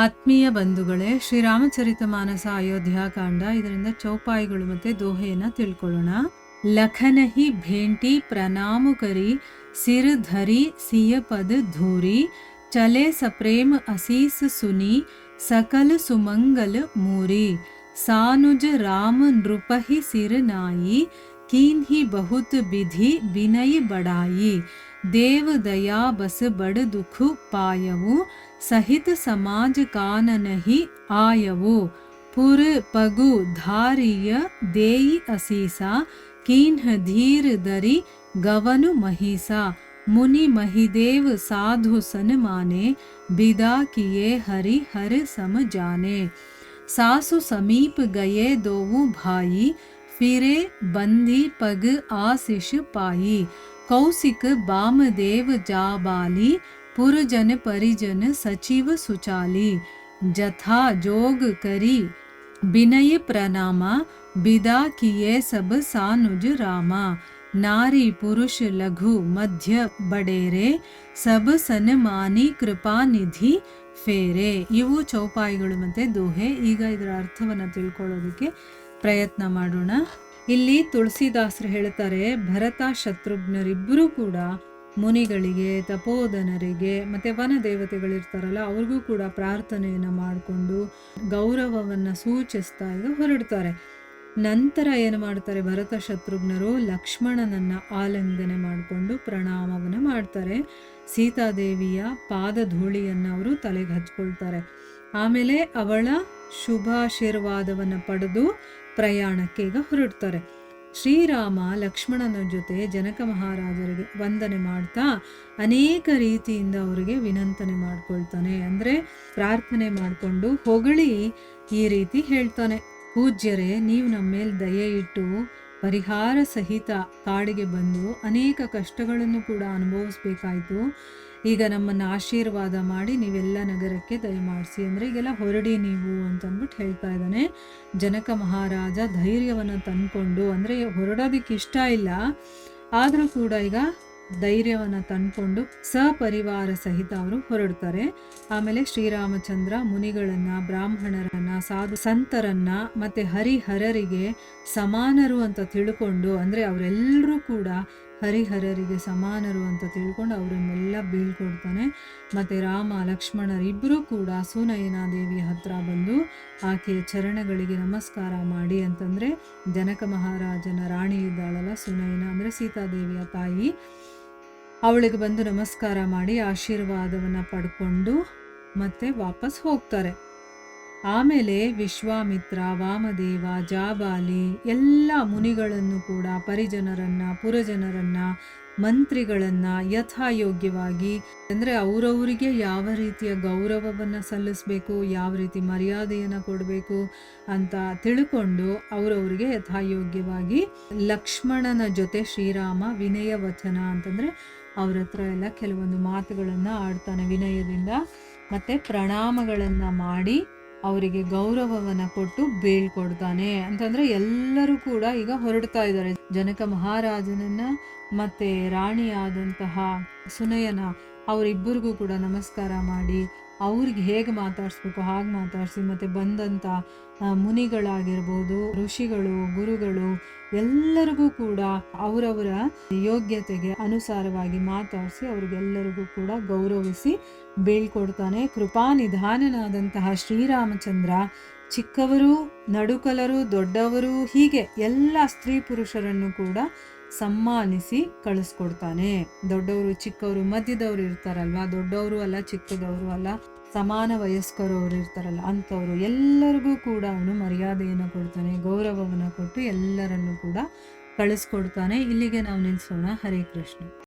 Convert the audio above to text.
ಆತ್ಮೀಯ ಬಂಧುಗಳೇ, ಶ್ರೀರಾಮಚರಿತ ಮಾನಸ ಅಯೋಧ್ಯಾಕಾಂಡ, ಇದರಿಂದ ಚೌಪಾಯಿಗಳು ಮತ್ತೆ ದೋಹೆಯನ್ನ ತಿಳ್ಕೊಳ್ಳೋಣ. ಲಖನಹಿ ಭೇಂಟಿ ಪ್ರನಾಮ ಕರಿ ಸಿರ್ ಧರಿ ಸಿಯ ಪದ ಧೂರಿ ಚಲೆ ಸಪ್ರೇಮ ಅಸೀಸ್ ಸುನಿ ಸಕಲ ಸುಮಂಗಲ ಮೂರಿ ಸಾನುಜ ರಾಮ ನೃಪಹಿ ಸಿರ್ ನಾಯಿ कीन्ही बहुत विधि विनय बढ़ाई देव दया बस बड़ दुख पायवु सहित समाज कान नहीं आयवु पुर पगु धारिय देई असीसा कीन्ह धीर दरी गवनु महिसा मुनि महिदेव साधु सन माने बिदा किए हरि हर सम जाने सासु समीप गए दोवु भाई फिरे बंदी पग आशिष पाई कौशिक बामदेव जाबाली पुरजन परिजन सचिव सुचाली जथा जोग करी विनय प्रणामा बिदा किए सब सानुज रामा नारी पुरुष लघु मध्य बडेरे सब सन्मानी कृपा निधि ಫೇರೆ. ಇವು ಚೌಪಾಯಿಗಳು ಮತ್ತೆ ದೋಹೆ. ಈಗ ಇದರ ಅರ್ಥವನ್ನು ತಿಳ್ಕೊಳ್ಳೋದಕ್ಕೆ ಪ್ರಯತ್ನ ಮಾಡೋಣ. ಇಲ್ಲಿ ತುಳಸಿದಾಸರು ಹೇಳ್ತಾರೆ, ಭರತ ಶತ್ರುಘ್ನರಿಬ್ಬರೂ ಕೂಡ ಮುನಿಗಳಿಗೆ, ತಪೋಧನರಿಗೆ ಮತ್ತೆ ವನ ದೇವತೆಗಳಿರ್ತಾರಲ್ಲ ಅವ್ರಿಗೂ ಕೂಡ ಪ್ರಾರ್ಥನೆಯನ್ನು ಮಾಡಿಕೊಂಡು ಗೌರವವನ್ನು ಸೂಚಿಸ್ತಾ ಈಗ ಹೊರಡ್ತಾರೆ. ನಂತರ ಏನು ಮಾಡ್ತಾರೆ, ಭರತ ಶತ್ರುಘ್ನರು ಲಕ್ಷ್ಮಣನನ್ನ ಆಲಿಂಗನೆ ಮಾಡಿಕೊಂಡು ಪ್ರಣಾಮವನ್ನು ಮಾಡ್ತಾರೆ. ಸೀತಾದೇವಿಯ ಪಾದಧೂಳಿಯನ್ನು ಅವರು ತಲೆಗೆ ಹಚ್ಕೊಳ್ತಾರೆ. ಆಮೇಲೆ ಅವಳ ಶುಭಾಶೀರ್ವಾದವನ್ನು ಪಡೆದು ಪ್ರಯಾಣಕ್ಕೆ ಈಗ ಹೊರಡ್ತಾರೆ. ಶ್ರೀರಾಮ ಲಕ್ಷ್ಮಣನ ಜೊತೆ ಜನಕ ಮಹಾರಾಜರಿಗೆ ವಂದನೆ ಮಾಡ್ತಾ ಅನೇಕ ರೀತಿಯಿಂದ ಅವರಿಗೆ ವಿನಂತನೆ ಮಾಡ್ಕೊಳ್ತಾನೆ. ಅಂದರೆ ಪ್ರಾರ್ಥನೆ ಮಾಡಿಕೊಂಡು ಹೊಗಳಿ ಈ ರೀತಿ ಹೇಳ್ತಾನೆ, ಪೂಜ್ಯರೇ, ನೀವು ನಮ್ಮ ಮೇಲೆ ದಯೆ ಇಟ್ಟು ಪರಿಹಾರ ಸಹಿತ ಕಾಡಿಗೆ ಬಂದು ಅನೇಕ ಕಷ್ಟಗಳನ್ನು ಕೂಡ ಅನುಭವಿಸ್ಬೇಕಾಯ್ತು. ಈಗ ನಮ್ಮನ್ನು ಆಶೀರ್ವಾದ ಮಾಡಿ ನೀವೆಲ್ಲ ನಗರಕ್ಕೆ ದಯಮಾಡಿಸಿ, ಅಂದರೆ ಈಗೆಲ್ಲ ಹೊರಡಿ ನೀವು ಅಂತಂದ್ಬಿಟ್ಟು ಹೇಳ್ತಾ ಇದ್ದಾನೆ. ಜನಕ ಮಹಾರಾಜ ಧೈರ್ಯವನ್ನು ತಂದ್ಕೊಂಡು, ಅಂದರೆ ಹೊರಡೋದಕ್ಕೆ ಇಷ್ಟ ಇಲ್ಲ ಆದರೂ ಕೂಡ ಈಗ ಧೈರ್ಯವನ್ನು ತಂದ್ಕೊಂಡು ಸಪರಿವಾರ ಸಹಿತ ಅವರು ಹೊರಡ್ತಾರೆ. ಆಮೇಲೆ ಶ್ರೀರಾಮಚಂದ್ರ ಮುನಿಗಳನ್ನ, ಬ್ರಾಹ್ಮಣರನ್ನ, ಸಾಧು ಸಂತರನ್ನ ಮತ್ತೆ ಹರಿಹರರಿಗೆ ಸಮಾನರು ಅಂತ ತಿಳ್ಕೊಂಡು, ಅಂದರೆ ಅವರೆಲ್ಲರೂ ಕೂಡ ಹರಿಹರರಿಗೆ ಸಮಾನರು ಅಂತ ತಿಳ್ಕೊಂಡು ಅವರನ್ನೆಲ್ಲ ಬೀಳ್ಕೊಡ್ತಾನೆ. ಮತ್ತು ರಾಮ ಲಕ್ಷ್ಮಣರಿಬ್ಬರೂ ಕೂಡ ಸುನಯನಾ ದೇವಿಯ ಹತ್ರ ಬಂದು ಆಕೆಯ ಚರಣಗಳಿಗೆ ನಮಸ್ಕಾರ ಮಾಡಿ, ಅಂತಂದರೆ ಜನಕ ಮಹಾರಾಜನ ರಾಣಿ ಇದ್ದಾಳಲ್ಲ ಸುನಯನ, ಅಂದರೆ ಸೀತಾದೇವಿಯ ತಾಯಿ, ಅವಳಿಗೆ ಬಂದು ನಮಸ್ಕಾರ ಮಾಡಿ ಆಶೀರ್ವಾದವನ್ನು ಪಡ್ಕೊಂಡು ಮತ್ತೆ ವಾಪಸ್ ಹೋಗ್ತಾರೆ. ಆಮೇಲೆ ವಿಶ್ವಾಮಿತ್ರ, ವಾಮದೇವ, ಜಾಬಾಲಿ ಎಲ್ಲ ಮುನಿಗಳನ್ನು ಕೂಡ, ಪರಿಜನರನ್ನ, ಪುರಜನರನ್ನ, ಮಂತ್ರಿಗಳನ್ನ ಯಥಾಯೋಗ್ಯವಾಗಿ, ಅಂದರೆ ಅವರವರಿಗೆ ಯಾವ ರೀತಿಯ ಗೌರವವನ್ನು ಸಲ್ಲಿಸಬೇಕು, ಯಾವ ರೀತಿ ಮರ್ಯಾದೆಯನ್ನು ಕೊಡಬೇಕು ಅಂತ ತಿಳ್ಕೊಂಡು ಅವರವರಿಗೆ ಯಥಾಯೋಗ್ಯವಾಗಿ ಲಕ್ಷ್ಮಣನ ಜೊತೆ ಶ್ರೀರಾಮ ವಿನಯ ವಚನ, ಅಂತಂದರೆ ಅವ್ರ ಹತ್ರ ಎಲ್ಲ ಕೆಲವೊಂದು ಮಾತುಗಳನ್ನು ಆಡ್ತಾನೆ ವಿನಯದಿಂದ, ಮತ್ತು ಪ್ರಣಾಮಗಳನ್ನು ಮಾಡಿ ಅವರಿಗೆ ಗೌರವವನ್ನು ಕೊಟ್ಟು ಬೀಳ್ಕೊಡ್ತಾನೆ. ಅಂತಂದರೆ ಎಲ್ಲರೂ ಕೂಡ ಈಗ ಹೊರಡ್ತಾ ಇದ್ದಾರೆ. ಜನಕ ಮಹಾರಾಜನನ್ನ ಮತ್ತು ರಾಣಿಯಾದಂತಹ ಸುನಯನ ಅವರಿಬ್ಬರಿಗೂ ಕೂಡ ನಮಸ್ಕಾರ ಮಾಡಿ ಅವ್ರಿಗೆ ಹೇಗೆ ಮಾತಾಡಿಸ್ಬೇಕು ಹಾಗೆ ಮಾತಾಡಿಸಿ, ಮತ್ತು ಬಂದಂಥ ಮುನಿಗಳಾಗಿರ್ಬೋದು, ಋಷಿಗಳು, ಗುರುಗಳು ಎಲ್ಲರಿಗೂ ಕೂಡ ಅವರವರ ಯೋಗ್ಯತೆಗೆ ಅನುಸಾರವಾಗಿ ಮಾತಾಡಿಸಿ ಅವರಿಗೆಲ್ಲರಿಗೂ ಕೂಡ ಗೌರವಿಸಿ ಬೀಳ್ಕೊಡ್ತಾನೆ. ಕೃಪಾನಿಧಾನನಾದಂತಹ ಶ್ರೀರಾಮಚಂದ್ರ ಚಿಕ್ಕವರು, ನಡುಕಲರು, ದೊಡ್ಡವರು, ಹೀಗೆ ಎಲ್ಲ ಸ್ತ್ರೀ ಪುರುಷರನ್ನು ಕೂಡ ಸಮ್ಮಾನಿಸಿ ಕಳಿಸ್ಕೊಡ್ತಾನೆ. ದೊಡ್ಡವರು, ಚಿಕ್ಕವರು, ಮಧ್ಯದವರು ಇರ್ತಾರಲ್ವ, ದೊಡ್ಡವರು ಅಲ್ಲ ಚಿಕ್ಕದವರು ಅಲ್ಲ, ಸಮಾನ ವಯಸ್ಕರು ಅವರು ಇರ್ತಾರಲ್ಲ ಅಂಥವ್ರು ಎಲ್ಲರಿಗೂ ಕೂಡ ಅವನು ಮರ್ಯಾದೆಯನ್ನು ಕೊಡ್ತಾನೆ, ಗೌರವವನ್ನು ಕೊಟ್ಟು ಎಲ್ಲರನ್ನು ಕೂಡ ಕಳಿಸ್ಕೊಡ್ತಾನೆ. ಇಲ್ಲಿಗೆ ನಾವು ನಿಲ್ಲಿಸೋಣ. ಹರೇ ಕೃಷ್ಣ.